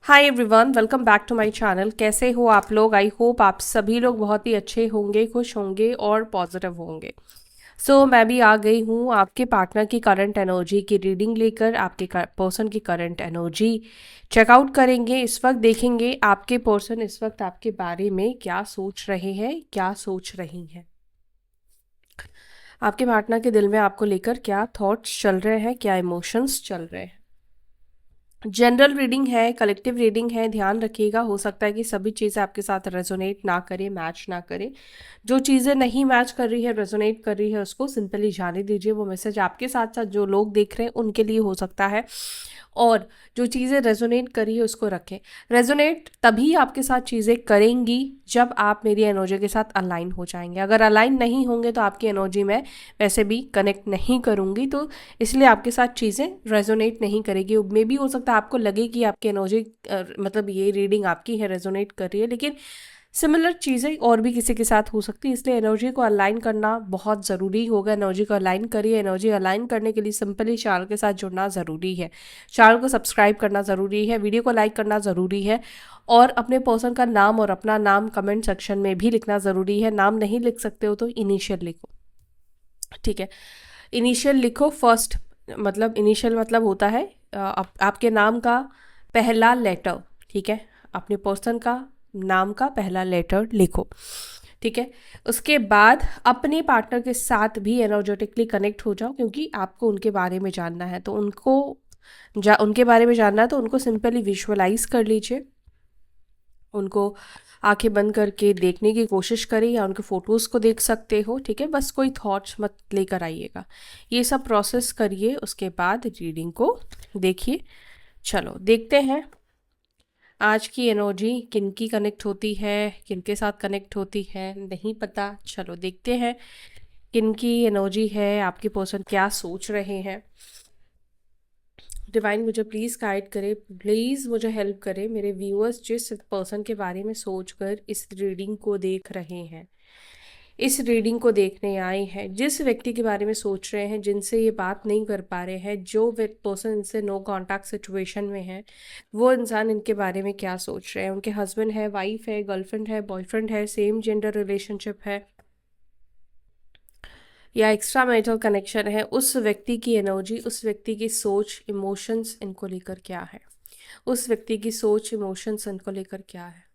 Hi everyone, welcome back to my channel. कैसे हो आप लोग? आई होप आप सभी लोग बहुत ही अच्छे होंगे, खुश होंगे और पॉजिटिव होंगे। मैं भी आ गई हूँ आपके पार्टनर की करंट एनर्जी की रीडिंग लेकर। आपके पर्सन की करंट एनर्जी चेकआउट करेंगे। इस वक्त देखेंगे आपके पर्सन इस वक्त आपके बारे में क्या सोच रहे हैं, क्या सोच रही हैं। आपके पार्टनर के दिल में आपको लेकर क्या थॉट्स चल रहे हैं, क्या इमोशंस चल रहे हैं। जनरल रीडिंग है, कलेक्टिव रीडिंग है, ध्यान रखिएगा। हो सकता है कि सभी चीज़ें आपके साथ रेजोनेट ना करें, मैच ना करें। जो चीज़ें नहीं मैच कर रही है, रेजोनेट कर रही है, उसको सिंपली जाने दीजिए। वो मैसेज आपके साथ साथ जो लोग देख रहे हैं उनके लिए हो सकता है। और जो चीज़ें रेजोनेट कर रही है उसको रखें। रेजोनेट तभी आपके साथ चीज़ें करेंगी जब आप मेरी एनर्जी के साथ अलाइन हो जाएंगे। अगर अलाइन नहीं होंगे तो आपकी एनर्जी में वैसे भी कनेक्ट नहीं करूँगी, तो इसलिए आपके साथ चीज़ें रेजोनेट नहीं करेगी। मे भी हो सकता है आपको लगे कि आपकी एनर्जी मतलब ये रीडिंग आपकी है, रेजोनेट कर रही है, लेकिन सिमिलर चीज़ें और भी किसी के साथ हो सकती है। इसलिए एनर्जी को अलाइन करना बहुत ज़रूरी होगा। एनर्जी को अलाइन करिए। एनर्जी अलाइन करने के लिए सिंपली चैनल के साथ जुड़ना ज़रूरी है। चैनल को सब्सक्राइब करना ज़रूरी है, वीडियो को लाइक करना ज़रूरी है, और अपने पर्सन का नाम और अपना नाम कमेंट सेक्शन में भी लिखना ज़रूरी है। नाम नहीं लिख सकते हो तो इनिशियल लिखो, ठीक है। इनिशियल लिखो फर्स्ट, मतलब इनिशियल मतलब होता है आपके नाम का पहला लेटर, ठीक है। अपने पर्सन का नाम का पहला लेटर लिखो, ठीक है। उसके बाद अपने पार्टनर के साथ भी एनर्जेटिकली कनेक्ट हो जाओ, क्योंकि आपको उनके बारे में जानना है। तो उनके बारे में जानना है तो उनको सिंपली विजुअलाइज कर लीजिए। उनको आंखें बंद करके देखने की कोशिश करें, या उनके फ़ोटोज़ को देख सकते हो, ठीक है। बस कोई थॉट्स मत लेकर आइएगा। ये सब प्रोसेस करिए, उसके बाद रीडिंग को देखिए। चलो देखते हैं आज की एनर्जी किनकी कनेक्ट होती है, किनके साथ कनेक्ट होती है, नहीं पता। चलो देखते हैं किनकी एनर्जी है, आपके पर्सन क्या सोच रहे हैं। डिवाइन मुझे प्लीज़ गाइड करे, प्लीज़ मुझे हेल्प करे। मेरे व्यूअर्स जिस पर्सन के बारे में सोचकर इस रीडिंग को देख रहे हैं, इस रीडिंग को देखने आए हैं, जिस व्यक्ति के बारे में सोच रहे हैं, जिनसे ये बात नहीं कर पा रहे हैं, जो पर्सन इनसे नो कांटेक्ट सिचुएशन में है, वो इंसान इनके बारे में क्या सोच रहे हैं। उनके हस्बैंड है, वाइफ है, गर्लफ्रेंड है, बॉयफ्रेंड है, सेम जेंडर रिलेशनशिप है, या एक्स्ट्रा मैरिटल कनेक्शन है। उस व्यक्ति की एनर्जी, उस व्यक्ति की सोच, इमोशंस इनको लेकर क्या है। उस व्यक्ति की सोच, इमोशंस इनको लेकर क्या है।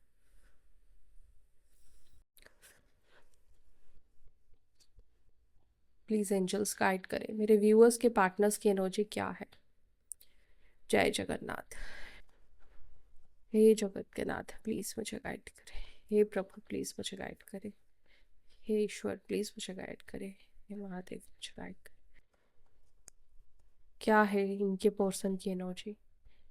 प्लीज़ एंजल्स गाइड करें। मेरे व्यूअर्स के पार्टनर्स की एनर्जी क्या है। जय जगन्नाथ। हे जगत के नाथ, प्लीज़ मुझे गाइड करें। हे प्रभु, प्लीज़ मुझे गाइड करें। हे ईश्वर, प्लीज़ मुझे गाइड करें। हे महादेव, मुझे गाइड करें। क्या है इनके पर्सन की एनर्जी,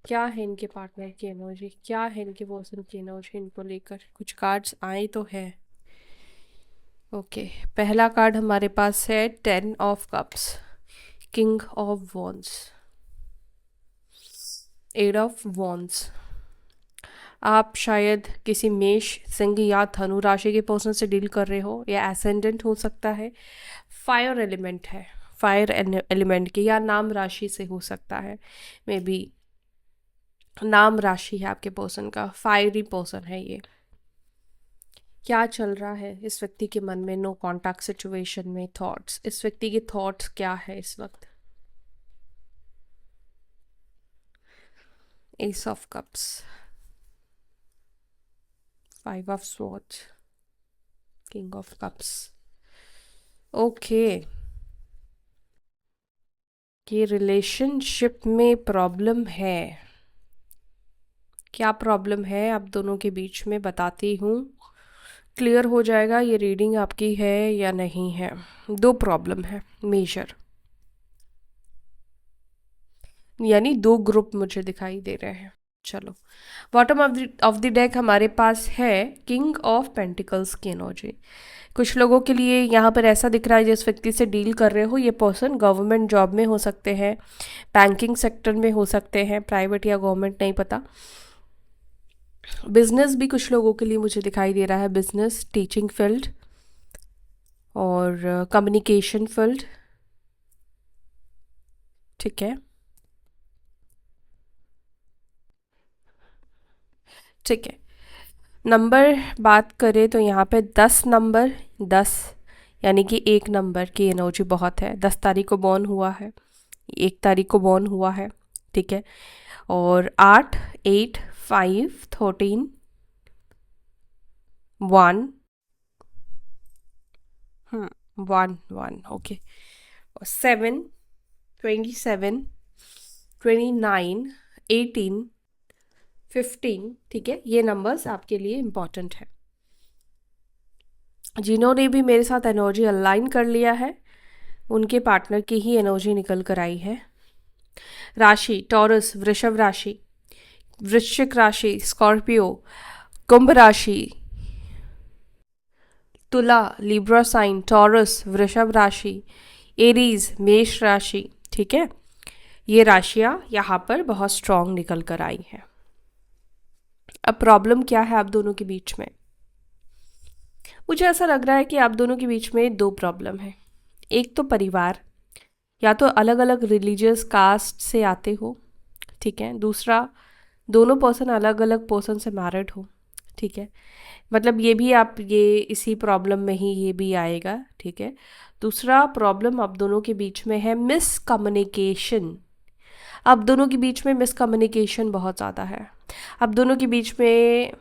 क्या है इनके पार्टनर की एनर्जी, क्या है इनके पर्सन की एनर्जी इनको लेकर। कुछ कार्ड्स आए तो है। ओके, पहला कार्ड हमारे पास है 10 of cups, king of wands, 8 of wands. आप शायद किसी मेष, सिंह या धनु राशि के पर्सन से डील कर रहे हो, या एसेंडेंट हो सकता है। फायर एलिमेंट है, फायर एलिमेंट की, या नाम राशि से हो सकता है। मे बी नाम राशि है आपके पर्सन का, फायरी पर्सन है ये। क्या चल रहा है इस व्यक्ति के मन में नो कांटेक्ट सिचुएशन में? थॉट्स, इस व्यक्ति के थॉट्स क्या है इस वक्त। S of cups, 5 of swords, king of cups. Okay, ये रिलेशनशिप में प्रॉब्लम है। क्या प्रॉब्लम है आप दोनों के बीच में, बताती हूँ। क्लियर हो जाएगा ये रीडिंग आपकी है या नहीं है। दो प्रॉब्लम है मेजर, यानी दो ग्रुप मुझे दिखाई दे रहे हैं। चलो, बॉटम ऑफ द डेक हमारे पास है किंग ऑफ पेंटिकल्स की एनर्जी। कुछ लोगों के लिए यहाँ पर ऐसा दिख रहा है, जिस व्यक्ति से डील कर रहे हो ये पर्सन गवर्नमेंट जॉब में हो सकते हैं, बैंकिंग सेक्टर में हो सकते हैं, प्राइवेट या गवर्नमेंट नहीं पता। बिजनेस भी कुछ लोगों के लिए मुझे दिखाई दे रहा है, बिजनेस, टीचिंग फील्ड और कम्युनिकेशन फील्ड, ठीक है। ठीक है। नंबर बात करें तो यहाँ पे 10 नंबर, 10 यानी कि एक नंबर की एनर्जी बहुत है। 10 तारीख को बॉर्न हुआ है, 1 तारीख को बॉर्न हुआ है, ठीक है। और 8, 8, 5, 13, 1, 1, 1, ओके। 7, 27, 29, 18, 15, ठीक है। ये नंबर्स आपके लिए इम्पॉर्टेंट है। जिन्होंने भी मेरे साथ एनर्जी अलाइन कर लिया है उनके पार्टनर की ही एनर्जी निकल कर आई है। राशि टॉरस, वृषभ राशि, वृश्चिक राशि, स्कॉर्पियो, कुंभ राशि, तुला, लिब्रा साइन, टॉरस, वृषभ राशि, एरीज, मेष राशि, ठीक है। ये राशियां यहाँ पर बहुत स्ट्रांग निकल कर आई हैं। अब प्रॉब्लम क्या है आप दोनों के बीच में? मुझे ऐसा लग रहा है कि आप दोनों के बीच में दो प्रॉब्लम है। एक तो परिवार, या तो अलग अलग रिलीजियस कास्ट से आते हो, ठीक है। दूसरा, दोनों पर्सन अलग अलग पर्सन से मैरिड हो, ठीक है। मतलब ये भी आप ये इसी प्रॉब्लम में ही ये भी आएगा, ठीक है। दूसरा प्रॉब्लम आप दोनों के बीच में है मिसकम्युनिकेशन। आप दोनों के बीच में मिसकम्युनिकेशन बहुत ज़्यादा है। आप दोनों के बीच में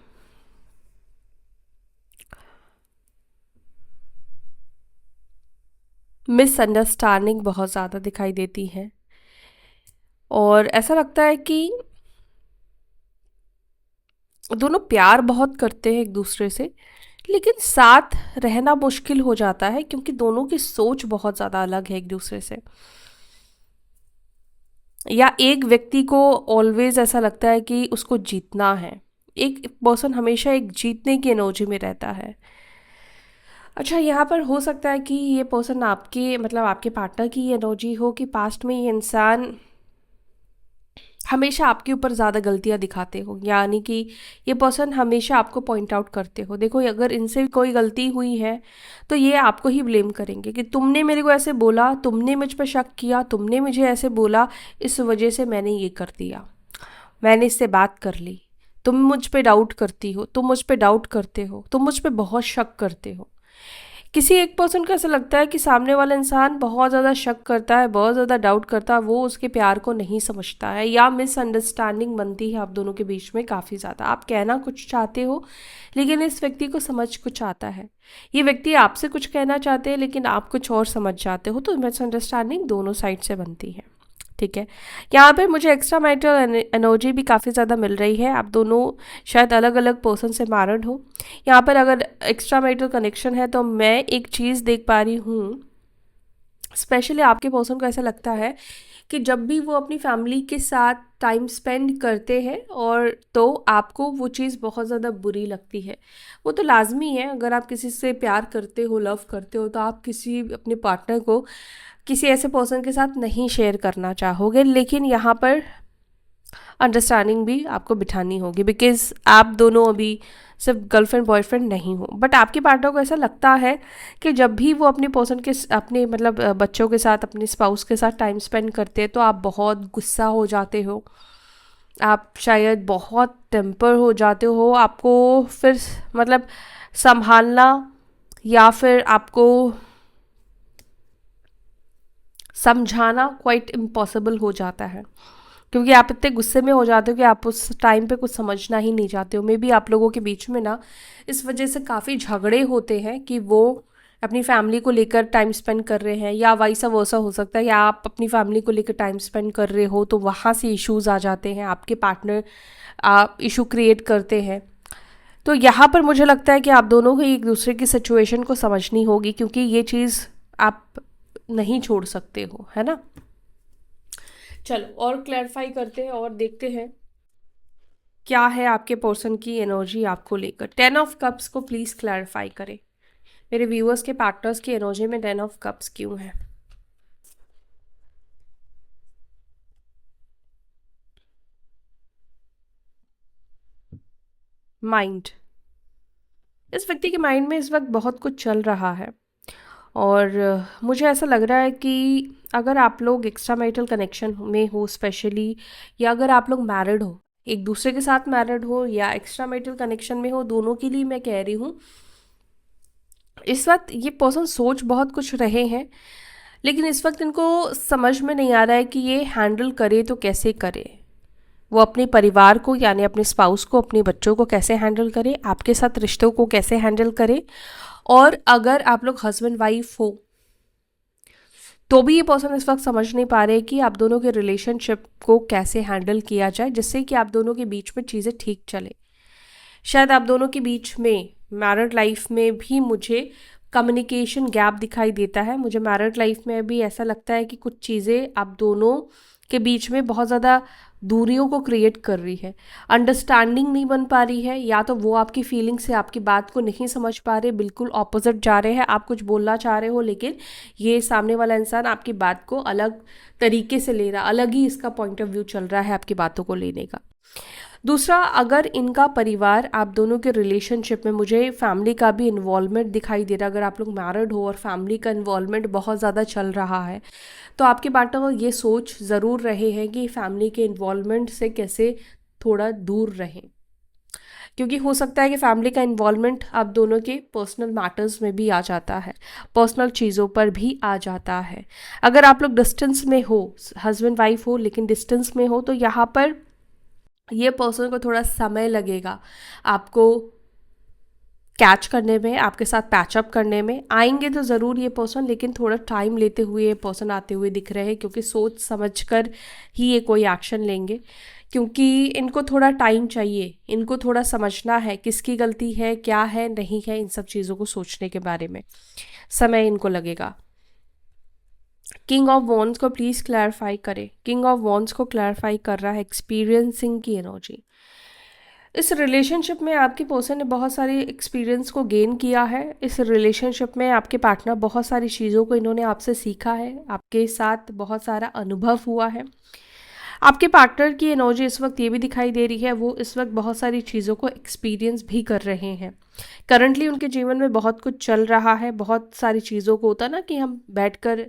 मिसअंडरस्टैंडिंग बहुत ज़्यादा दिखाई देती है। और ऐसा लगता है कि दोनों प्यार बहुत करते हैं एक दूसरे से, लेकिन साथ रहना मुश्किल हो जाता है क्योंकि दोनों की सोच बहुत ज़्यादा अलग है एक दूसरे से। या एक व्यक्ति को ऑलवेज ऐसा लगता है कि उसको जीतना है। एक पर्सन हमेशा एक जीतने की एनर्जी में रहता है। अच्छा, यहाँ पर हो सकता है कि ये पर्सन आपके मतलब आपके पार्टनर की एनर्जी हो कि पास्ट में ये इंसान हमेशा आपके ऊपर ज़्यादा गलतियाँ दिखाते हो, यानी कि ये पर्सन हमेशा आपको पॉइंट आउट करते हो। देखो, अगर इनसे कोई गलती हुई है तो ये आपको ही ब्लेम करेंगे कि तुमने मेरे को ऐसे बोला, तुमने मुझ पर शक किया, तुमने मुझे ऐसे बोला, इस वजह से मैंने ये कर दिया, मैंने इससे बात कर ली। तुम मुझ पे डाउट करती हो, तुम मुझ पे डाउट करते हो, तुम मुझ पे बहुत शक करते हो। किसी एक पर्सन को ऐसा लगता है कि सामने वाला इंसान बहुत ज़्यादा शक करता है, बहुत ज़्यादा डाउट करता है, वो उसके प्यार को नहीं समझता है, या मिसअंडरस्टैंडिंग बनती है आप दोनों के बीच में काफ़ी ज़्यादा। आप कहना कुछ चाहते हो लेकिन इस व्यक्ति को समझ कुछ आता है। ये व्यक्ति आपसे कुछ कहना चाहते हैं लेकिन आप कुछ और समझ जाते हो, तो मिसअंडरस्टैंडिंग दोनों साइड से बनती है, ठीक है। यहाँ पे मुझे एक्स्ट्रा मैरिटल एनर्जी भी काफ़ी ज़्यादा मिल रही है। आप दोनों शायद अलग अलग पर्सन से मैरिड हो। यहाँ पर अगर एक्स्ट्रा मैरिटल कनेक्शन है तो मैं एक चीज़ देख पा रही हूँ, स्पेशली आपके पर्सन को ऐसा लगता है कि जब भी वो अपनी फैमिली के साथ टाइम स्पेंड करते हैं और तो आपको वो चीज़ बहुत ज़्यादा बुरी लगती है। वो तो लाजमी है, अगर आप किसी से प्यार करते हो, लव करते हो, तो आप किसी अपने पार्टनर को किसी ऐसे पर्सन के साथ नहीं शेयर करना चाहोगे। लेकिन यहाँ पर अंडरस्टैंडिंग भी आपको बिठानी होगी, बिकॉज आप दोनों अभी सिर्फ गर्लफ्रेंड बॉयफ्रेंड नहीं हो। बट आपके पार्टनर को ऐसा लगता है कि जब भी वो अपने पर्सन के अपने मतलब बच्चों के साथ, अपने स्पाउस के साथ टाइम स्पेंड करते हैं तो आप बहुत गुस्सा हो जाते हो, आप शायद बहुत टेम्पर हो जाते हो। आपको फिर मतलब संभालना या फिर आपको समझाना क्वाइट इम्पॉसिबल हो जाता है, क्योंकि आप इतने गुस्से में हो जाते हो कि आप उस टाइम पे कुछ समझना ही नहीं चाहते हो। मे बी आप लोगों के बीच में ना इस वजह से काफ़ी झगड़े होते हैं कि वो अपनी फैमिली को लेकर टाइम स्पेंड कर रहे हैं, या वाइसा वर्सा हो सकता है, या आप अपनी फैमिली को लेकर टाइम स्पेंड कर रहे हो तो वहाँ से इश्यूज आ जाते हैं, आपके पार्टनर आप इशू क्रिएट करते हैं। तो यहाँ पर मुझे लगता है कि आप दोनों को एक दूसरे की सिचुएशन को समझनी होगी, क्योंकि ये चीज़ आप नहीं छोड़ सकते हो, है ना। चलो और क्लैरिफाई करते हैं और देखते हैं क्या है आपके पर्सन की एनर्जी आपको लेकर। 10 ऑफ कप्स को प्लीज़ क्लैरिफाई करें। मेरे व्यूअर्स के पार्टनर्स की एनर्जी में 10 ऑफ कप्स क्यों है? माइंड, इस व्यक्ति के माइंड में इस वक्त बहुत कुछ चल रहा है। और मुझे ऐसा लग रहा है कि अगर आप लोग एक्स्ट्रा मैरिटल कनेक्शन में हो स्पेशली, या अगर आप लोग मैरिड हो, एक दूसरे के साथ मैरिड हो या एक्स्ट्रा मैरिटल कनेक्शन में हो, दोनों के लिए मैं कह रही हूँ। इस वक्त ये पर्सन सोच बहुत कुछ रहे हैं, लेकिन इस वक्त इनको समझ में नहीं आ रहा है कि ये हैंडल करे तो कैसे करे। वो अपने परिवार को यानी अपने स्पाउस को, अपने बच्चों को कैसे हैंडल करे, आपके साथ रिश्तों को कैसे हैंडल करे। और अगर आप लोग हस्बैंड वाइफ हो तो भी ये पर्सन इस वक्त समझ नहीं पा रहे कि आप दोनों के रिलेशनशिप को कैसे हैंडल किया जाए जिससे कि आप दोनों के बीच में चीज़ें ठीक चले। शायद आप दोनों के बीच में मैरिड लाइफ में भी मुझे कम्युनिकेशन गैप दिखाई देता है। मुझे मैरिड लाइफ में भी ऐसा लगता है कि कुछ चीज़ें आप दोनों के बीच में बहुत ज़्यादा दूरियों को क्रिएट कर रही है। अंडरस्टैंडिंग नहीं बन पा रही है, या तो वो आपकी फीलिंग से आपकी बात को नहीं समझ पा रहे, बिल्कुल ऑपोजिट जा रहे हैं। आप कुछ बोलना चाह रहे हो लेकिन ये सामने वाला इंसान आपकी बात को अलग तरीके से ले रहा, अलग ही इसका पॉइंट ऑफ व्यू चल रहा है आपकी बातों को लेने का। दूसरा, अगर इनका परिवार, आप दोनों के रिलेशनशिप में मुझे फैमिली का भी इन्वॉल्वमेंट दिखाई दे रहा है। अगर आप लोग मैरिड हो और फैमिली का इन्वॉल्वमेंट बहुत ज़्यादा चल रहा है तो आपके पार्टनर को ये सोच ज़रूर रहे हैं कि फैमिली के इन्वॉल्वमेंट से कैसे थोड़ा दूर रहें, क्योंकि हो सकता है कि फैमिली का इन्वॉल्वमेंट आप दोनों के पर्सनल मैटर्स में भी आ जाता है, पर्सनल चीज़ों पर भी आ जाता है। अगर आप लोग डिस्टेंस में हो, हस्बैंड वाइफ हो लेकिन डिस्टेंस में हो, तो यहाँ पर ये पर्सन को थोड़ा समय लगेगा आपको कैच करने में, आपके साथ पैचअप करने में। आएंगे तो ज़रूर ये पर्सन, लेकिन थोड़ा टाइम लेते हुए ये पर्सन आते हुए दिख रहे हैं, क्योंकि सोच समझ कर ही ये कोई एक्शन लेंगे, क्योंकि इनको थोड़ा टाइम चाहिए। इनको थोड़ा समझना है किसकी गलती है, क्या है, नहीं है, इन सब चीज़ों को सोचने के बारे में समय इनको लगेगा। किंग ऑफ वॉन्ड्स को प्लीज़ क्लैरिफाई करें। किंग ऑफ वॉन्ड्स को क्लैरिफाई कर रहा है एक्सपीरियंसिंग की एनर्जी। इस रिलेशनशिप में आपकी पर्सन ने बहुत सारे एक्सपीरियंस को गेन किया है। इस रिलेशनशिप में आपके पार्टनर बहुत सारी चीज़ों को इन्होंने आपसे सीखा है, आपके साथ बहुत सारा अनुभव हुआ है। आपके पार्टनर की एनर्जी इस वक्त ये भी दिखाई दे रही है, वो इस वक्त बहुत सारी चीज़ों को एक्सपीरियंस भी कर रहे हैं। करंटली उनके जीवन में बहुत कुछ चल रहा है, बहुत सारी चीज़ों को होता ना कि हम बैठकर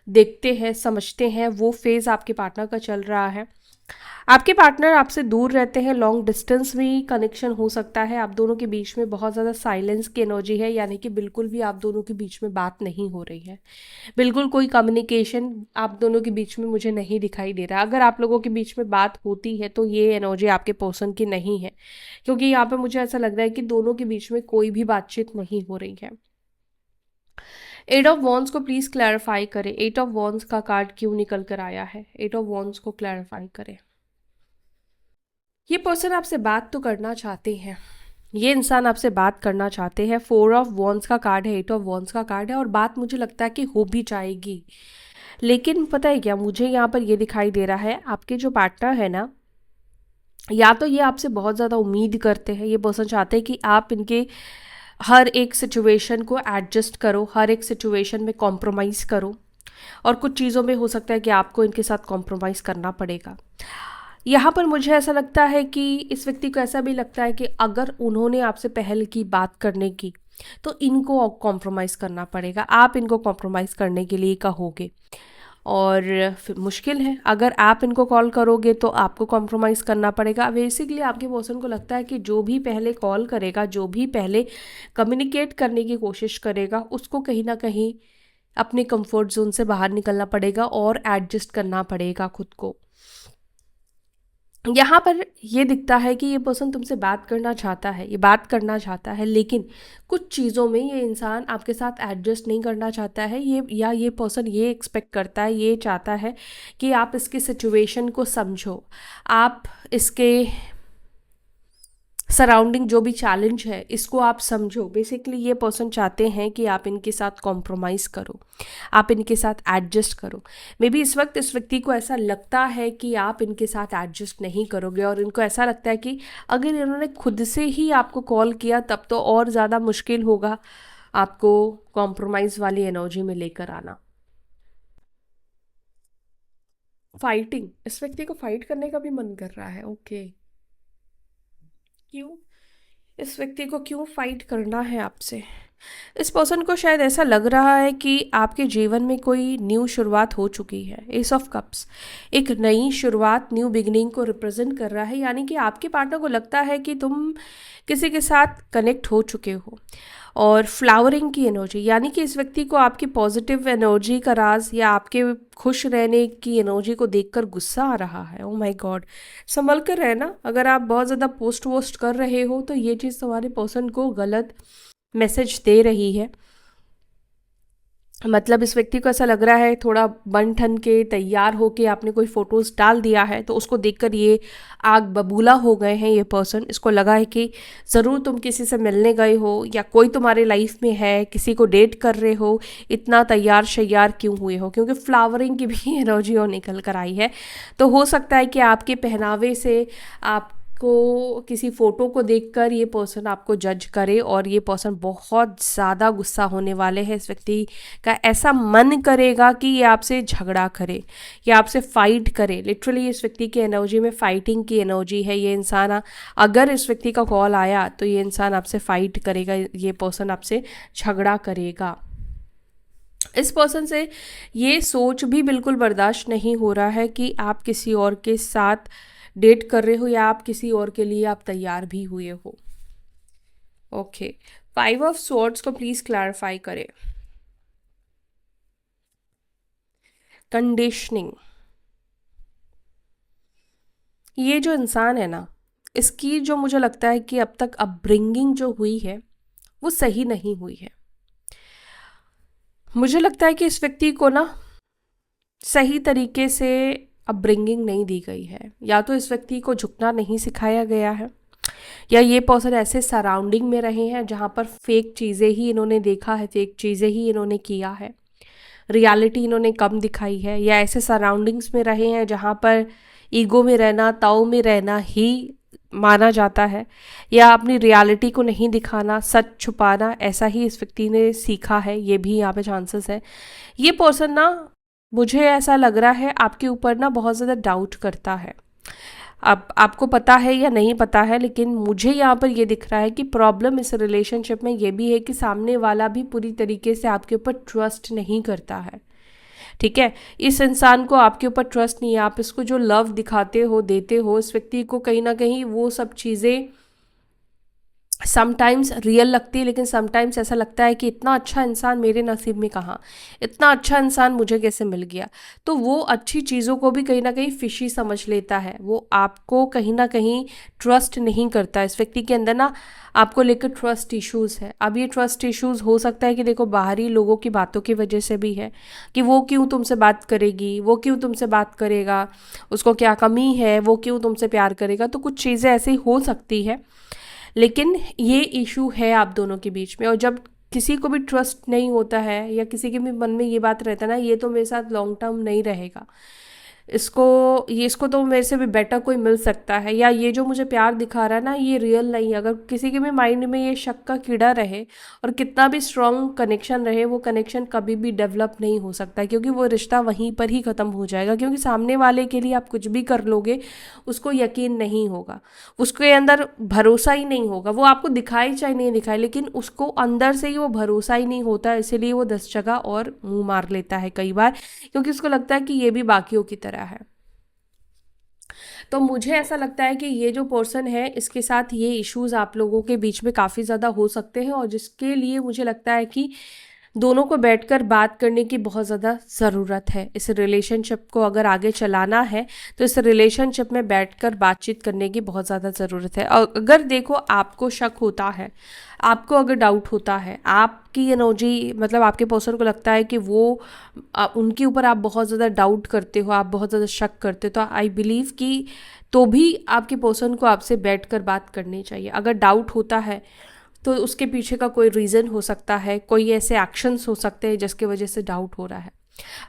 देखते हैं, समझते हैं, वो फेज़ आपके पार्टनर का चल रहा है। आपके पार्टनर आपसे दूर रहते हैं, लॉन्ग डिस्टेंस भी कनेक्शन हो सकता है। आप दोनों के बीच में बहुत ज़्यादा साइलेंस की एनर्जी है, यानी कि बिल्कुल भी आप दोनों के बीच में बात नहीं हो रही है, बिल्कुल कोई कम्युनिकेशन आप दोनों के बीच में मुझे नहीं दिखाई दे रहा। अगर आप लोगों के बीच में बात होती है तो ये एनर्जी आपके पर्सन की नहीं है, क्योंकि यहाँ पे मुझे ऐसा लग रहा है कि दोनों के बीच में कोई भी बातचीत नहीं हो रही है। एट ऑफ वॉन्ड्स को प्लीज़ क्लैरिफाई करें। एट ऑफ वॉन्ड्स का कार्ड क्यों निकल कर आया है? एट ऑफ वॉन्ड्स को क्लैरिफाई करें। ये पर्सन आपसे बात तो करना चाहते हैं, ये इंसान आपसे बात करना चाहते हैं। फोर ऑफ वॉन्ड्स का कार्ड है, एट ऑफ वॉन्ड्स का कार्ड है, और बात मुझे लगता है कि हो भी जाएगी। लेकिन पता है क्या, मुझे यहाँ पर ये दिखाई दे रहा है, आपके जो पार्टनर है ना, या तो ये आपसे बहुत ज़्यादा उम्मीद करते हैं, ये पर्सन चाहते हैं कि आप इनके हर एक सिचुएशन को एडजस्ट करो, हर एक सिचुएशन में कॉम्प्रोमाइज़ करो, और कुछ चीज़ों में हो सकता है कि आपको इनके साथ कॉम्प्रोमाइज़ करना पड़ेगा। यहाँ पर मुझे ऐसा लगता है कि इस व्यक्ति को ऐसा भी लगता है कि अगर उन्होंने आपसे पहल की बात करने की तो इनको कॉम्प्रोमाइज़ करना पड़ेगा, आप इनको कॉम्प्रोमाइज़ करने के लिए कहोगे, और फिर मुश्किल है। अगर आप इनको कॉल करोगे तो आपको कॉम्प्रोमाइज़ करना पड़ेगा। बेसिकली आपके पर्सन को लगता है कि जो भी पहले कॉल करेगा, जो भी पहले कम्युनिकेट करने की कोशिश करेगा, उसको कहीं ना कहीं अपने कंफर्ट जोन से बाहर निकलना पड़ेगा और एडजस्ट करना पड़ेगा खुद को। यहाँ पर ये दिखता है कि ये पर्सन तुमसे बात करना चाहता है, ये बात करना चाहता है, लेकिन कुछ चीज़ों में ये इंसान आपके साथ एडजस्ट नहीं करना चाहता है। ये, या ये पर्सन ये एक्सपेक्ट करता है, ये चाहता है कि आप इसके सिचुएशन को समझो, आप इसके सराउंडिंग जो भी चैलेंज है इसको आप समझो। बेसिकली ये पर्सन चाहते हैं कि आप इनके साथ कॉम्प्रोमाइज़ करो, आप इनके साथ एडजस्ट करो। मे बी इस वक्त इस व्यक्ति को ऐसा लगता है कि आप इनके साथ एडजस्ट नहीं करोगे, और इनको ऐसा लगता है कि अगर इन्होंने खुद से ही आपको कॉल किया तब तो और ज़्यादा मुश्किल होगा आपको कॉम्प्रोमाइज़ वाली एनर्जी में लेकर आना। फाइटिंग, इस व्यक्ति को फाइट करने का भी मन कर रहा है। ओके, क्यों? इस व्यक्ति को क्यों फाइट करना है आपसे? इस पर्सन को शायद ऐसा लग रहा है कि आपके जीवन में कोई न्यू शुरुआत हो चुकी है। एस ऑफ कप्स एक नई शुरुआत, न्यू बिगिनिंग को रिप्रेजेंट कर रहा है, यानी कि आपके पार्टनर को लगता है कि तुम किसी के साथ कनेक्ट हो चुके हो। और फ्लावरिंग की एनर्जी, यानी कि इस व्यक्ति को आपकी पॉजिटिव एनर्जी का राज या आपके खुश रहने की एनर्जी को देखकर गुस्सा आ रहा है। ओ माय गॉड, संभल कर रहना। अगर आप बहुत ज़्यादा पोस्ट वोस्ट कर रहे हो तो ये चीज़ तुम्हारे पर्सन को गलत मैसेज दे रही है। मतलब इस व्यक्ति को ऐसा लग रहा है, थोड़ा बन ठन के तैयार होके आपने कोई फोटोज़ डाल दिया है तो उसको देखकर ये आग बबूला हो गए हैं ये पर्सन। इसको लगा है कि ज़रूर तुम किसी से मिलने गए हो या कोई तुम्हारे लाइफ में है, किसी को डेट कर रहे हो, इतना तैयार शैयार क्यों हुए हो, क्योंकि फ्लावरिंग की भी एनर्जी और निकल कर आई है। तो हो सकता है कि आपके पहनावे से, आपको किसी फ़ोटो को देखकर ये पर्सन आपको जज करे और ये पर्सन बहुत ज़्यादा गुस्सा होने वाले हैं। इस व्यक्ति का ऐसा मन करेगा कि ये आपसे झगड़ा करे या आपसे फाइट करे। लिटरली इस व्यक्ति की एनर्जी में फाइटिंग की एनर्जी है। ये इंसान, अगर इस व्यक्ति का कॉल आया तो ये इंसान आपसे फाइट करेगा, ये पर्सन आपसे झगड़ा करेगा। इस पर्सन से ये सोच भी बिल्कुल बर्दाश्त नहीं हो रहा है कि आप किसी और के साथ डेट कर रहे हो या आप किसी और के लिए आप तैयार भी हुए हो। ओके, 5 ऑफ स्वॉर्ड्स को प्लीज क्लैरिफाई करें। कंडीशनिंग, ये जो इंसान है ना, इसकी जो मुझे लगता है कि अब तक अपब्रिंगिंग जो हुई है वो सही नहीं हुई है। मुझे लगता है कि इस व्यक्ति को ना सही तरीके से अपब्रिंगिंग नहीं दी गई है। या तो इस व्यक्ति को झुकना नहीं सिखाया गया है, या ये पर्सन ऐसे सराउंडिंग में रहे हैं जहाँ पर फेक चीज़ें ही इन्होंने देखा है, फेक चीज़ें ही इन्होंने किया है, रियलिटी इन्होंने कम दिखाई है, या ऐसे सराउंडिंग्स में रहे हैं जहाँ पर ईगो में रहना, ताऊ में रहना ही माना जाता है, या अपनी रियलिटी को नहीं दिखाना, सच छुपाना, ऐसा ही इस व्यक्ति ने सीखा है। ये भी यहाँ पे चांसेस है। ये पर्सन ना, मुझे ऐसा लग रहा है आपके ऊपर ना बहुत ज़्यादा डाउट करता है। अब आपको पता है या नहीं पता है, लेकिन मुझे यहाँ पर ये दिख रहा है कि प्रॉब्लम इस रिलेशनशिप में ये भी है कि सामने वाला भी पूरी तरीके से आपके ऊपर ट्रस्ट नहीं करता है। ठीक है, इस इंसान को आपके ऊपर ट्रस्ट नहीं है। आप इसको जो लव दिखाते हो, देते हो, इस व्यक्ति को कहीं ना कहीं वो सब चीज़ें समटाइम्स रियल लगती है, लेकिन समटाइम्स ऐसा लगता है कि इतना अच्छा इंसान मेरे नसीब में कहाँ, इतना अच्छा इंसान मुझे कैसे मिल गया। तो वो अच्छी चीज़ों को भी कहीं ना कहीं फिशी समझ लेता है। वो आपको कहीं ना कहीं ट्रस्ट नहीं करता। इस व्यक्ति के अंदर ना आपको लेकर ट्रस्ट इश्यूज़ है। अब ये ट्रस्ट इश्यूज़ हो सकता है कि देखो बाहरी लोगों की बातों की वजह से भी है, कि वो क्यों तुमसे बात करेगी, वो क्यों तुमसे बात करेगा, उसको क्या कमी है, वो क्यों तुमसे प्यार करेगा। तो कुछ चीज़ें ऐसी हो सकती है, लेकिन ये इशू है आप दोनों के बीच में। और जब किसी को भी ट्रस्ट नहीं होता है या किसी के भी मन में ये बात रहता है ना, ये तो मेरे साथ लॉन्ग टर्म नहीं रहेगा, इसको तो मेरे से भी बेटर कोई मिल सकता है, या ये जो मुझे प्यार दिखा रहा है ना ये रियल नहीं है। अगर किसी के भी माइंड में ये शक का कीड़ा रहे और कितना भी स्ट्रॉन्ग कनेक्शन रहे, वो कनेक्शन कभी भी डेवलप नहीं हो सकता, क्योंकि वो रिश्ता वहीं पर ही ख़त्म हो जाएगा। क्योंकि सामने वाले के लिए आप कुछ भी कर लोगे, उसको यकीन नहीं होगा, उसके अंदर भरोसा ही नहीं होगा। वो आपको दिखाए चाहे नहीं दिखाए, लेकिन उसको अंदर से ही वो भरोसा ही नहीं होता। इसीलिए वो 10 जगह और मुंह मार लेता है कई बार, क्योंकि उसको लगता है कि ये भी बाकियों की तरह है। तो मुझे ऐसा लगता है कि ये जो पर्सन है, इसके साथ ये इश्यूज आप लोगों के बीच में काफ़ी ज़्यादा हो सकते हैं, और जिसके लिए मुझे लगता है कि दोनों को बैठकर बात करने की बहुत ज़्यादा ज़रूरत है। इस रिलेशनशिप को अगर आगे चलाना है तो इस रिलेशनशिप में बैठकर बातचीत करने की बहुत ज़्यादा ज़रूरत है। और अगर देखो आपको शक होता है, आपको अगर डाउट होता है, आपकी एनर्जी मतलब आपके पर्सन को लगता है कि वो उनके ऊपर आप बहुत ज़्यादा डाउट करते हो, आप बहुत ज़्यादा शक करते हो, तो आई बिलीव कि तो भी आपके पर्सन को आपसे बैठकर बात करनी चाहिए। अगर डाउट होता है तो उसके पीछे का कोई रीज़न हो सकता है, कोई ऐसे एक्शंस हो सकते हैं जिसकी वजह से डाउट हो रहा है।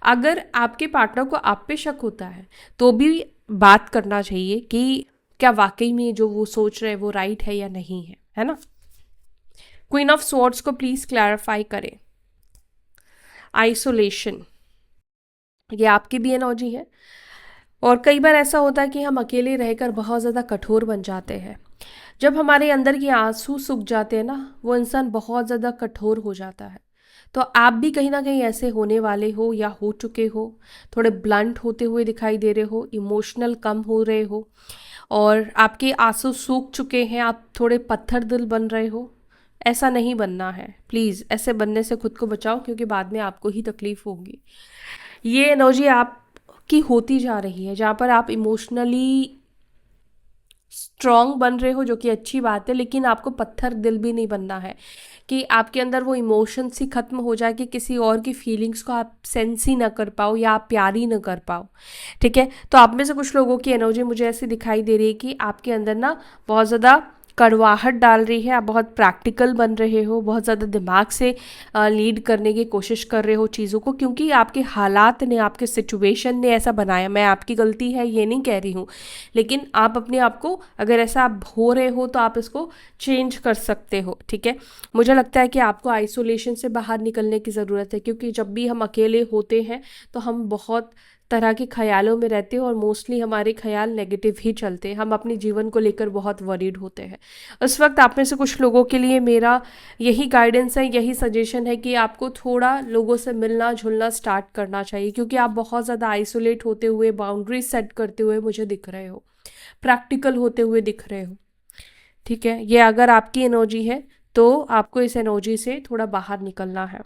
अगर आपके पार्टनर को आप पे शक होता है तो भी बात करना चाहिए कि क्या वाकई में जो वो सोच रहे हैं वो राइट है या नहीं है ना। क्वीन ऑफ स्वॉर्ड्स को प्लीज क्लैरिफाई करें। आइसोलेशन, ये आपकी भी एनर्जी है, और कई बार ऐसा होता है कि हम अकेले रहकर बहुत ज़्यादा कठोर बन जाते हैं। जब हमारे अंदर के आंसू सूख जाते हैं ना, वो इंसान बहुत ज़्यादा कठोर हो जाता है। तो आप भी कहीं ना कहीं ऐसे होने वाले हो या हो चुके हो, थोड़े ब्लंट होते हुए दिखाई दे रहे हो, इमोशनल कम हो रहे हो, और आपके आंसू सूख चुके हैं, आप थोड़े पत्थर दिल बन रहे हो। ऐसा नहीं बनना है, प्लीज़। ऐसे बनने से खुद को बचाओ, क्योंकि बाद में आपको ही तकलीफ होगी। ये एनर्जी आपकी होती जा रही है, जहाँ पर आप इमोशनली स्ट्रॉन्ग बन रहे हो, जो कि अच्छी बात है, लेकिन आपको पत्थर दिल भी नहीं बनना है कि आपके अंदर वो इमोशंस ही खत्म हो जाए कि किसी और की फीलिंग्स को आप सेंस ही ना कर पाओ या आप प्यार ही ना कर पाओ। ठीक है, तो आप में से कुछ लोगों की एनर्जी मुझे ऐसी दिखाई दे रही है कि आपके अंदर ना बहुत ज़्यादा कड़वाहट डाल रही है, आप बहुत प्रैक्टिकल बन रहे हो, बहुत ज़्यादा दिमाग से लीड करने की कोशिश कर रहे हो चीज़ों को, क्योंकि आपके हालात ने, आपके सिचुएशन ने ऐसा बनाया। मैं आपकी गलती है ये नहीं कह रही हूँ, लेकिन आप अपने आप को, अगर ऐसा आप हो रहे हो तो आप इसको चेंज कर सकते हो। ठीक है, मुझे लगता है कि आपको आइसोलेशन से बाहर निकलने की ज़रूरत है, क्योंकि जब भी हम अकेले होते हैं तो हम बहुत तरह के ख्यालों में रहते हैं, और मोस्टली हमारे ख्याल नेगेटिव ही चलते हैं। हम अपने जीवन को लेकर बहुत वरीड होते हैं। उस वक्त आप में से कुछ लोगों के लिए मेरा यही गाइडेंस है, यही सजेशन है कि आपको थोड़ा लोगों से मिलना जुलना स्टार्ट करना चाहिए, क्योंकि आप बहुत ज़्यादा आइसोलेट होते हुए, बाउंड्रीज सेट करते हुए मुझे दिख रहे हो, प्रैक्टिकल होते हुए दिख रहे हो। ठीक है, ये अगर आपकी एनर्जी है तो आपको इस एनर्जी से थोड़ा बाहर निकलना है।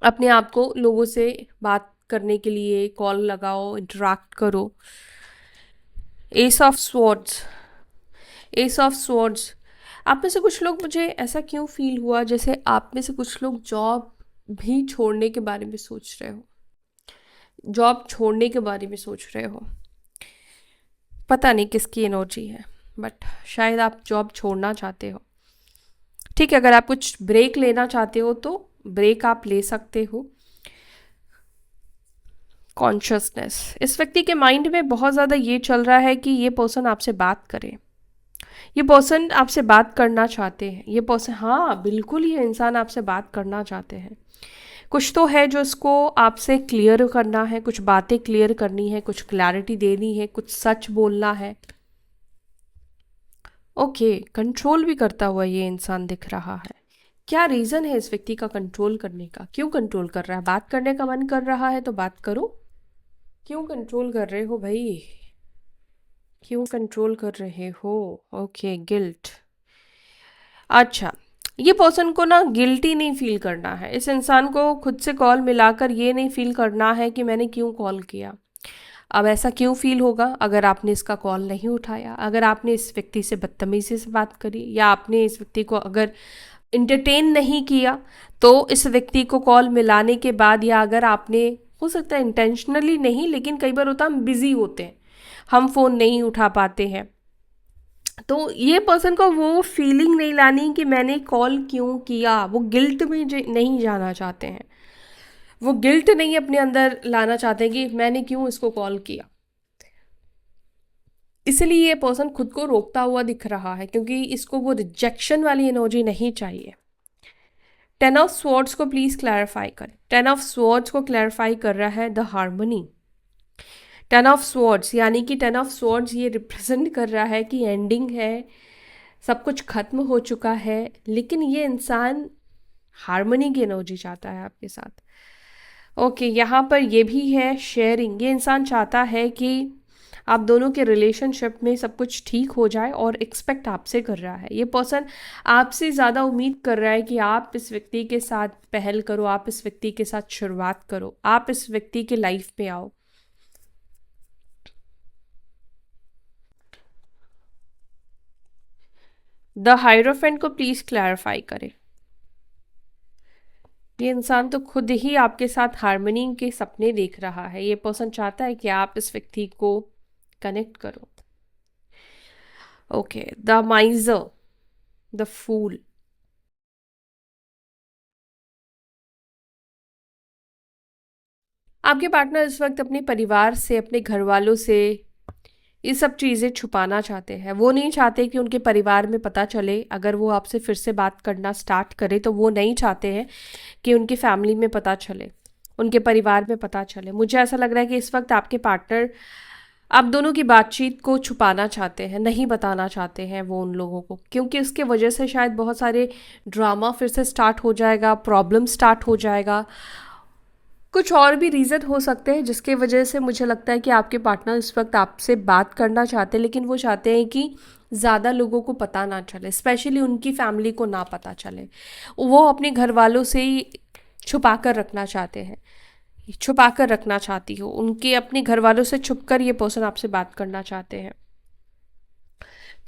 अपने आप को लोगों से बात करने के लिए कॉल लगाओ, इंटरेक्ट करो। S of swords, S of swords. आप में से कुछ लोग, मुझे ऐसा क्यों फील हुआ जैसे आप में से कुछ लोग जॉब भी छोड़ने के बारे में सोच रहे हो, जॉब छोड़ने के बारे में सोच रहे हो। पता नहीं किसकी एनर्जी है, बट शायद आप जॉब छोड़ना चाहते हो। ठीक है, अगर आप कुछ ब्रेक लेना चाहते हो तो ब्रेक आप ले सकते हो। कॉन्शियसनेस, इस व्यक्ति के माइंड में बहुत ज़्यादा ये चल रहा है कि ये पर्सन आपसे बात करे, ये पर्सन आपसे बात करना चाहते हैं, ये पर्सन, हाँ बिल्कुल, ये इंसान आपसे बात करना चाहते हैं। कुछ तो है जो इसको आपसे क्लियर करना है, कुछ बातें क्लियर करनी है, कुछ क्लैरिटी देनी है, कुछ सच बोलना है। ओके, कंट्रोल भी करता हुआ ये इंसान दिख रहा है। क्या रीज़न है इस व्यक्ति का कंट्रोल करने का? क्यों कंट्रोल कर रहा है? बात करने का मन कर रहा है तो बात करो। क्यों कंट्रोल कर रहे हो भाई? क्यों कंट्रोल कर रहे हो? Okay, guilt. अच्छा, ये पर्सन को ना गिल्टी नहीं फील करना है। इस इंसान को खुद से कॉल मिलाकर ये नहीं फील करना है कि मैंने क्यों कॉल किया। अब ऐसा क्यों फील होगा अगर आपने इसका कॉल नहीं उठाया, अगर आपने इस व्यक्ति से बदतमीजी से बात करी, या आपने इस व्यक्ति को अगर इंटरटेन नहीं किया, तो इस व्यक्ति को कॉल मिलाने के बाद, या अगर आपने, हो सकता है इंटेंशनली नहीं, लेकिन कई बार होता है हम बिजी होते हैं, हम फ़ोन नहीं उठा पाते हैं, तो ये पर्सन को वो फीलिंग नहीं लानी कि मैंने कॉल क्यों किया। वो गिल्ट में नहीं जाना चाहते हैं, वो गिल्ट नहीं अपने अंदर लाना चाहते हैं कि मैंने क्यों इसको कॉल किया। इसलिए ये पर्सन खुद को रोकता हुआ दिख रहा है, क्योंकि इसको वो रिजेक्शन वाली एनर्जी नहीं चाहिए। टेन ऑफ स्वॉर्ड्स को प्लीज क्लैरिफाई करें। टेन ऑफ स्वॉर्ड्स को क्लैरिफाई कर रहा है the harmony. Ten of swords यानी कि टेन ऑफ स्वॉर्ड्स ये रिप्रेजेंट कर रहा है कि एंडिंग है, सब कुछ खत्म हो चुका है, लेकिन ये इंसान हार्मनी की एनर्जी चाहता है आपके साथ। ओके, यहाँ पर ये भी है शेयरिंग। ये इंसान चाहता है कि आप दोनों के रिलेशनशिप में सब कुछ ठीक हो जाए, और एक्सपेक्ट आपसे कर रहा है। ये पर्सन आपसे ज़्यादा उम्मीद कर रहा है कि आप इस व्यक्ति के साथ पहल करो, आप इस व्यक्ति के साथ शुरुआत करो, आप इस व्यक्ति के लाइफ में आओ। द हायरोफेंट को प्लीज क्लैरिफाई करें। ये इंसान तो खुद ही आपके साथ हार्मनी के सपने देख रहा है। ये पर्सन चाहता है कि आप इस व्यक्ति को कनेक्ट करो। Okay, the miser, the fool. आपके पार्टनर इस वक्त अपने परिवार से, अपने घर वालों से ये सब चीज़ें छुपाना चाहते हैं। वो नहीं चाहते कि उनके परिवार में पता चले। अगर वो आपसे फिर से बात करना स्टार्ट करे तो वो नहीं चाहते हैं कि उनकी फैमिली में पता चले, उनके परिवार में पता चले। मुझे ऐसा लग रहा है कि इस वक्त आपके पार्टनर आप दोनों की बातचीत को छुपाना चाहते हैं, नहीं बताना चाहते हैं वो उन लोगों को, क्योंकि उसके वजह से शायद बहुत सारे ड्रामा फिर से स्टार्ट हो जाएगा, प्रॉब्लम स्टार्ट हो जाएगा। कुछ और भी रीज़न हो सकते हैं जिसके वजह से मुझे लगता है कि आपके पार्टनर इस वक्त आपसे बात करना चाहते हैं, लेकिन वो चाहते हैं कि ज़्यादा लोगों को पता ना चले, स्पेशली उनकी फैमिली को ना पता चले। वो अपने घर वालों से ही छुपा कर रखना चाहते हैं, छुपा कर रखना चाहती हो, उनके अपने घर वालों से छुप कर ये पर्सन आपसे बात करना चाहते हैं।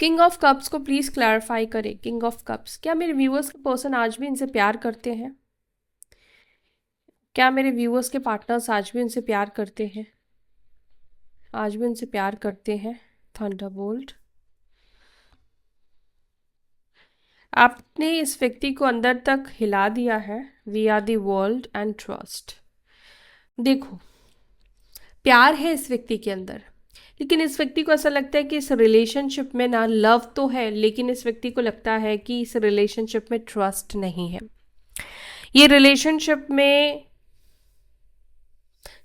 किंग ऑफ कप्स को प्लीज़ क्लैरिफाई करें। किंग ऑफ कप्स, क्या मेरे व्यूअर्स का पर्सन आज भी इनसे प्यार करते हैं? क्या मेरे व्यूअर्स के पार्टनर्स आज भी उनसे प्यार करते हैं? आज भी उनसे प्यार करते हैं। थंडरबोल्ट, आपने इस व्यक्ति को अंदर तक हिला दिया है। We are the world and trust. देखो, प्यार है इस व्यक्ति के अंदर, लेकिन इस व्यक्ति को ऐसा लगता है कि इस रिलेशनशिप में ना लव तो है, लेकिन इस व्यक्ति को लगता है कि इस रिलेशनशिप में ट्रस्ट नहीं है। ये रिलेशनशिप में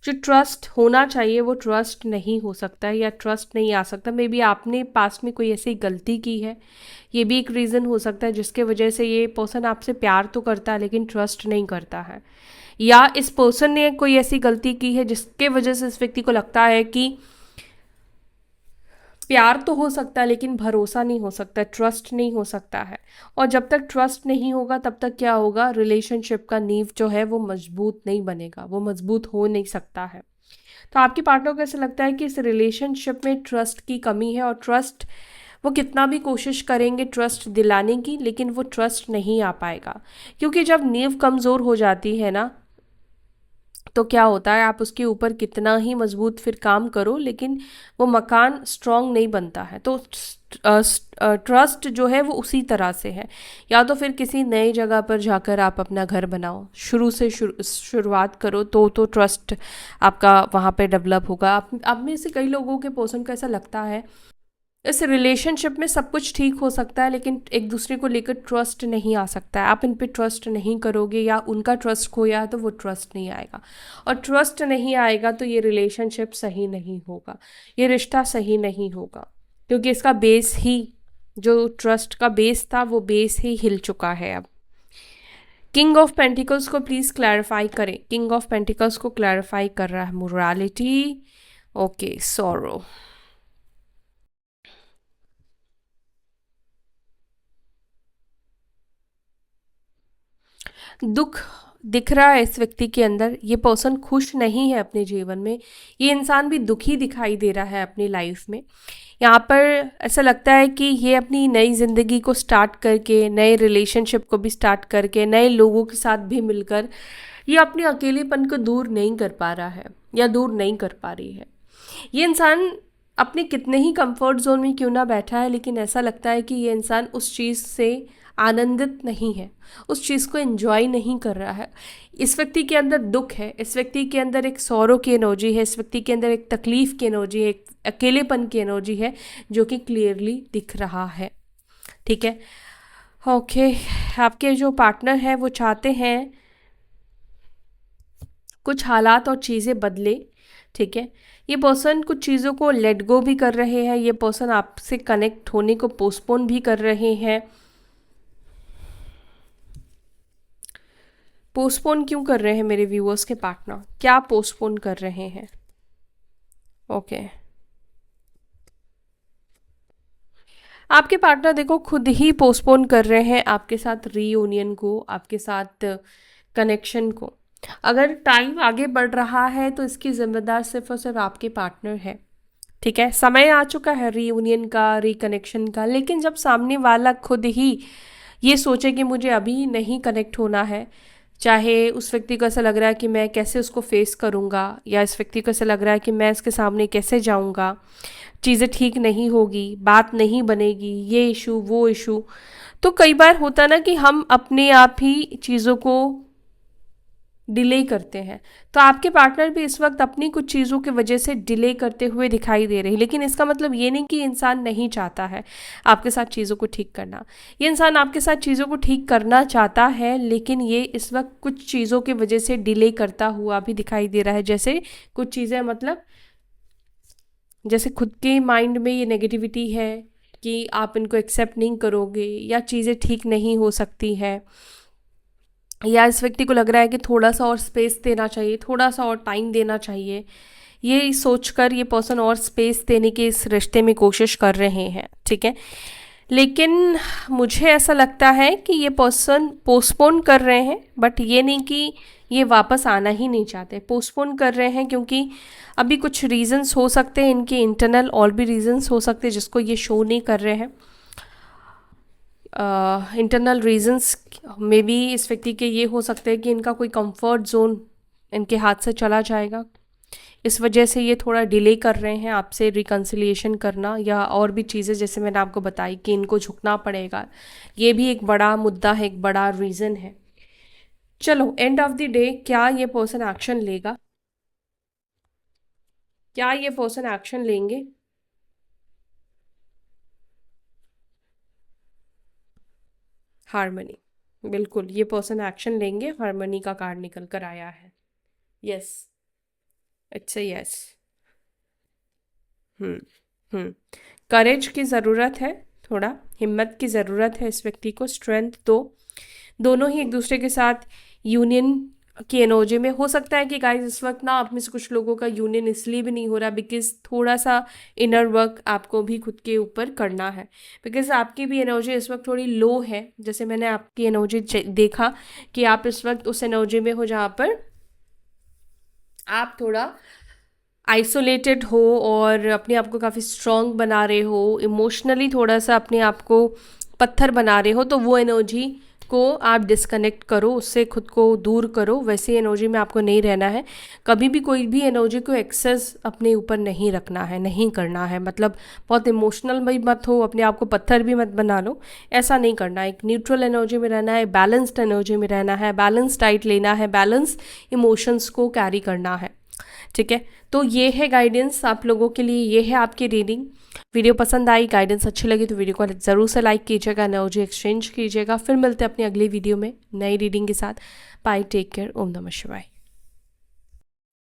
जो ट्रस्ट होना चाहिए वो ट्रस्ट नहीं हो सकता है, या ट्रस्ट नहीं आ सकता। मे बी आपने पास में कोई ऐसी गलती की है, ये भी एक रीज़न हो सकता है जिसके वजह से ये पर्सन आपसे प्यार तो करता है लेकिन ट्रस्ट नहीं करता है। या इस पर्सन ने कोई ऐसी गलती की है जिसके वजह से इस व्यक्ति को लगता है कि प्यार तो हो सकता है लेकिन भरोसा नहीं हो सकता, ट्रस्ट नहीं हो सकता है। और जब तक ट्रस्ट नहीं होगा तब तक क्या होगा, रिलेशनशिप का नींव जो है वो मजबूत नहीं बनेगा, वो मजबूत हो नहीं सकता है। तो आपके पार्टनर को ऐसा लगता है कि इस रिलेशनशिप में ट्रस्ट की कमी है, और ट्रस्ट वो कितना भी कोशिश करेंगे ट्रस्ट दिलाने की, लेकिन वो ट्रस्ट नहीं आ पाएगा। क्योंकि जब नींव कमज़ोर हो जाती है ना, तो क्या होता है, आप उसके ऊपर कितना ही मजबूत फिर काम करो लेकिन वो मकान स्ट्रांग नहीं बनता है। तो ट्रस्ट जो है वो उसी तरह से है। या तो फिर किसी नई जगह पर जाकर आप अपना घर बनाओ, शुरू से शुरुआत करो, तो ट्रस्ट आपका वहाँ पे डेवलप होगा। आप में से कई लोगों के पर्सन को ऐसा लगता है इस रिलेशनशिप में सब कुछ ठीक हो सकता है लेकिन एक दूसरे को लेकर ट्रस्ट नहीं आ सकता है। आप इन पे ट्रस्ट नहीं करोगे या उनका ट्रस्ट खोया है तो वो ट्रस्ट नहीं आएगा, और ट्रस्ट नहीं आएगा तो ये रिलेशनशिप सही नहीं होगा, ये रिश्ता सही नहीं होगा, क्योंकि इसका बेस ही, जो ट्रस्ट का बेस था वो बेस ही हिल चुका है अब। किंग ऑफ पेंटिकल्स को प्लीज़ क्लैरिफाई करें। किंग ऑफ पेंटिकल्स को क्लैरिफाई कर रहा है मोरालिटी, ओके, सॉरो। दुख दिख रहा है इस व्यक्ति के अंदर, ये पर्सन खुश नहीं है अपने जीवन में, ये इंसान भी दुखी दिखाई दे रहा है अपनी लाइफ में। यहाँ पर ऐसा लगता है कि ये अपनी नई ज़िंदगी को स्टार्ट करके, नए रिलेशनशिप को भी स्टार्ट करके, नए लोगों के साथ भी मिलकर ये अपने अकेलेपन को दूर नहीं कर पा रहा है या दूर नहीं कर पा रही है। ये इंसान अपने कितने ही कंफर्ट जोन में क्यों ना बैठा है, लेकिन ऐसा लगता है कि ये इंसान उस चीज़ से आनंदित नहीं है, उस चीज़ को एंजॉय नहीं कर रहा है। इस व्यक्ति के अंदर दुख है, इस व्यक्ति के अंदर एक सौरों की एनर्जी है, इस व्यक्ति के अंदर एक तकलीफ़ की एनर्जी है, एक अकेलेपन की एनर्जी है, जो कि क्लियरली दिख रहा है। ठीक है, ओके। आपके जो पार्टनर है वो चाहते हैं कुछ हालात और चीज़ें बदले। ठीक है, ये पर्सन कुछ चीज़ों को लेट गो भी कर रहे हैं, ये पर्सन आपसे कनेक्ट होने को पोस्टपोन भी कर रहे हैं। पोस्टपोन क्यों कर रहे हैं मेरे व्यूअर्स के पार्टनर, क्या पोस्टपोन कर रहे हैं? ओके, आपके पार्टनर देखो खुद ही पोस्टपोन कर रहे हैं आपके साथ रीयूनियन को, आपके साथ कनेक्शन को। अगर टाइम आगे बढ़ रहा है तो इसकी जिम्मेदार सिर्फ और सिर्फ आपके पार्टनर है। ठीक है, समय आ चुका है रीयूनियन का, रिकनेक्शन का, लेकिन जब सामने वाला खुद ही ये सोचे कि मुझे अभी नहीं कनेक्ट होना है, चाहे उस व्यक्ति को ऐसा लग रहा है कि मैं कैसे उसको फेस करूँगा, या इस व्यक्ति को ऐसा लग रहा है कि मैं इसके सामने कैसे जाऊँगा, चीज़ें ठीक नहीं होगी, बात नहीं बनेगी, ये इशू वो इशू, तो कई बार होता ना कि हम अपने आप ही चीज़ों को डिले करते हैं। तो आपके पार्टनर भी इस वक्त अपनी कुछ चीज़ों की वजह से डिले करते हुए दिखाई दे रहे हैं, लेकिन इसका मतलब ये नहीं कि इंसान नहीं चाहता है आपके साथ चीज़ों को ठीक करना। ये इंसान आपके साथ चीज़ों को ठीक करना चाहता है, लेकिन ये इस वक्त कुछ चीज़ों की वजह से डिले करता हुआ भी दिखाई दे रहा है। जैसे कुछ चीज़ें मतलब जैसे खुद के माइंड में ये नेगेटिविटी है कि आप इनको एक्सेप्ट नहीं करोगे, या चीज़ें ठीक नहीं हो सकती है, या इस व्यक्ति को लग रहा है कि थोड़ा सा और स्पेस देना चाहिए, थोड़ा सा और टाइम देना चाहिए, ये सोचकर ये पर्सन और स्पेस देने के इस रिश्ते में कोशिश कर रहे हैं, ठीक है। लेकिन मुझे ऐसा लगता है कि ये पर्सन पोस्टपोन कर रहे हैं, बट ये नहीं कि ये वापस आना ही नहीं चाहते। पोस्टपोन कर रहे हैं क्योंकि अभी कुछ रीजंस हो सकते हैं इनके इंटरनल, और भी रीजंस हो सकते हैं जिसको ये शो नहीं कर रहे हैं। इंटरनल रीजंस में भी इस व्यक्ति के ये हो सकते हैं कि इनका कोई कंफर्ट जोन इनके हाथ से चला जाएगा, इस वजह से ये थोड़ा डिले कर रहे हैं आपसे रिकन्सिलिएशन करना, या और भी चीज़ें जैसे मैंने आपको बताई कि इनको झुकना पड़ेगा। ये भी एक बड़ा मुद्दा है, एक बड़ा रीज़न है। चलो, एंड ऑफ द डे क्या ये पर्सन एक्शन लेगा? क्या ये पर्सन एक्शन लेंगे? हार्मनी, बिल्कुल ये पर्सन एक्शन लेंगे। हार्मनी का कार्ड निकल कर आया है। Yes, it's a yes. Hmm hmm courage की ज़रूरत है, थोड़ा हिम्मत की ज़रूरत है इस व्यक्ति को, स्ट्रेंथ दो। दोनों ही एक दूसरे के साथ यूनियन की एनर्जी में। हो सकता है कि गाइस इस वक्त ना आप में से कुछ लोगों का यूनियन इसलिए भी नहीं हो रहा बिकॉज थोड़ा सा इनर वर्क आपको भी खुद के ऊपर करना है, बिकॉज आपकी भी एनर्जी इस वक्त थोड़ी लो है। जैसे मैंने आपकी एनर्जी देखा कि आप इस वक्त उस एनर्जी में हो जहाँ पर आप थोड़ा आइसोलेटेड हो और अपने आप को काफ़ी स्ट्रॉन्ग बना रहे हो, इमोशनली थोड़ा सा अपने आप को पत्थर बना रहे हो, तो वो एनर्जी को आप डिस्कनेक्ट करो, उससे खुद को दूर करो। वैसी एनर्जी में आपको नहीं रहना है। कभी भी कोई भी एनर्जी को एक्सेस अपने ऊपर नहीं रखना है, नहीं करना है। मतलब बहुत इमोशनल भी मत हो, अपने आप को पत्थर भी मत बना लो, ऐसा नहीं करना है। एक न्यूट्रल एनर्जी में रहना है, बैलेंस्ड एनर्जी में रहना है, बैलेंस डाइट लेना है, बैलेंस इमोशंस को कैरी करना है, ठीक है। तो ये है गाइडेंस आप लोगों के लिए, ये है आपकी रीडिंग। वीडियो पसंद आई, गाइडेंस अच्छी लगी तो वीडियो को ज़रूर से लाइक कीजिएगा, एनर्जी एक्सचेंज कीजिएगा। फिर मिलते हैं अपनी अगली वीडियो में नई रीडिंग के साथ। बाय, टेक केयर, ओम नमः शिवाय।